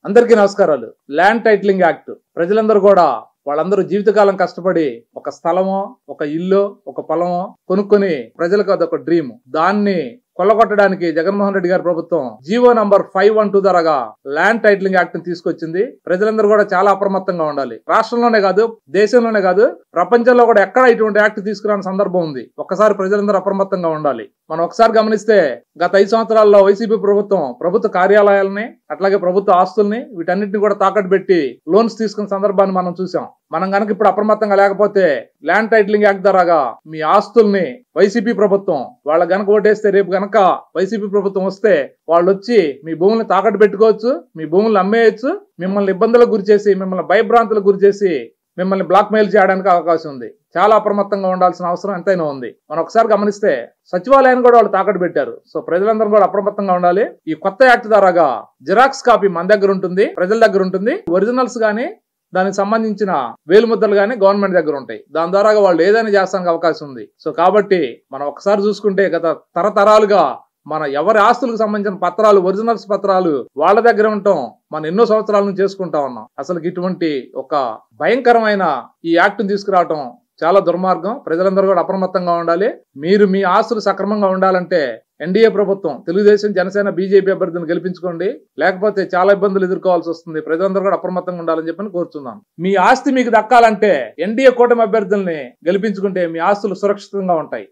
అందరికీ నమస్కారాలు. Land titling act ప్రజలందరూ కూడా వాళ్ళందరూ జీవితకాలం కష్టపడి ఒక స్థలమో, ఒక ఇల్లు, ఒక పొలమో కొనుక్కొని ప్రజలకు అదొక డ్రీమ్. దాన్ని కొల్లగొట్టడానికి జగన్మోహన్ రెడ్డి గారి ప్రభుత్వం జీవో నంబర్ 512 ద్వారా ల్యాండ్ టైటిలింగ్ యాక్ట్ ని తీసుకొచ్చింది. ప్రజలందరూ కూడా చాలా అప్రమత్తంగా ఉండాలి. రాష్ట్రంలోనే కాదు, దేశంలోనే కాదు, ప్రపంచంలో కూడా ఎక్కడ ఇటువంటి యాక్ట్ తీసుకురాని సందర్భం ఉంది. ఒక్కసారి ప్రజలందరూ అప్రమత్తంగా ఉండాలి. మనం ఒకసారి గమనిస్తే గత 5 సంవత్సరాల్లో వైసీపీ ప్రభుత్వం ప్రభుత్వ కార్యాలయాలని, అట్లాగే ప్రభుత్వ ఆస్తుల్ని, వీటన్నిటిని కూడా తాకట్టు పెట్టి లోన్స్ తీసుకున్న సందర్భాన్ని మనం చూసాం. మనం గనక ఇప్పుడు అప్రమత్తంగా లేకపోతే ల్యాండ్ టైటిలింగ్ యాక్ట్ ద్వారా మీ ఆస్తుల్ని వైసీపీ ప్రభుత్వం వాళ్ళ గనక ఓటేస్తే, రేపు గనక వైసీపీ ప్రభుత్వం వస్తే వాళ్ళు వచ్చి మీ భూముల్ని తాకట్టు పెట్టుకోవచ్చు, మీ భూములను అమ్మేయచ్చు, మిమ్మల్ని ఇబ్బందులకు గురి చేసి, మిమ్మల్ని భయభ్రాంతులకు గురి చేసి, మిమ్మల్ని బ్లాక్ మెయిల్ చేయడానికి అవకాశం ఉంది. చాలా అప్రమత్తంగా ఉండాల్సిన అవసరం ఎంతైనా ఉంది. మనం ఒకసారి గమనిస్తే సచివాలయాన్ని కూడా వాళ్ళు తాకట్టు పెట్టారు. సో ప్రజలందరూ కూడా అప్రమత్తంగా ఉండాలి. ఈ కొత్త యాక్ట్ ద్వారా జిరాక్స్ కాపీ మన దగ్గర ఉంటుంది, ప్రజల దగ్గర ఉంటుంది. ఒరిజినల్స్ గానీ దానికి సంబంధించిన వేలుముద్రలు గానీ గవర్నమెంట్ దగ్గర ఉంటాయి. దాని ద్వారా వాళ్ళు ఏదైనా చేస్తానికి అవకాశం ఉంది. సో కాబట్టి మనం ఒకసారి చూసుకుంటే గత తరతరాలుగా మన ఎవరి ఆస్తులకు సంబంధించిన పత్రాలు, ఒరిజినల్స్ పత్రాలు వాళ్ళ దగ్గర ఉంటాం. మనం ఎన్నో సంవత్సరాల నుంచి చేసుకుంటా ఉన్నాం. అసలు ఇటువంటి ఒక భయంకరమైన ఈ యాక్ట్ తీసుకురావటం చాలా దుర్మార్గం. ప్రజలందరూ కూడా అప్రమత్తంగా ఉండాలి. మీరు మీ ఆస్తులు సక్రమంగా ఉండాలంటే ఎన్డీఏ ప్రభుత్వం, తెలుగుదేశం, జనసేన, బీజేపీ అభ్యర్థిని గెలిపించుకోండి. లేకపోతే చాలా ఇబ్బందులు ఎదుర్కోవాల్సి వస్తుంది. ప్రజలందరూ కూడా అప్రమత్తంగా ఉండాలని చెప్పని కోరుతున్నాను. మీ ఆస్తి మీకు దక్కాలంటే ఎన్డీఏ కూటమి అభ్యర్థుల్ని గెలిపించుకుంటే మీ ఆస్తులు సురక్షితంగా ఉంటాయి.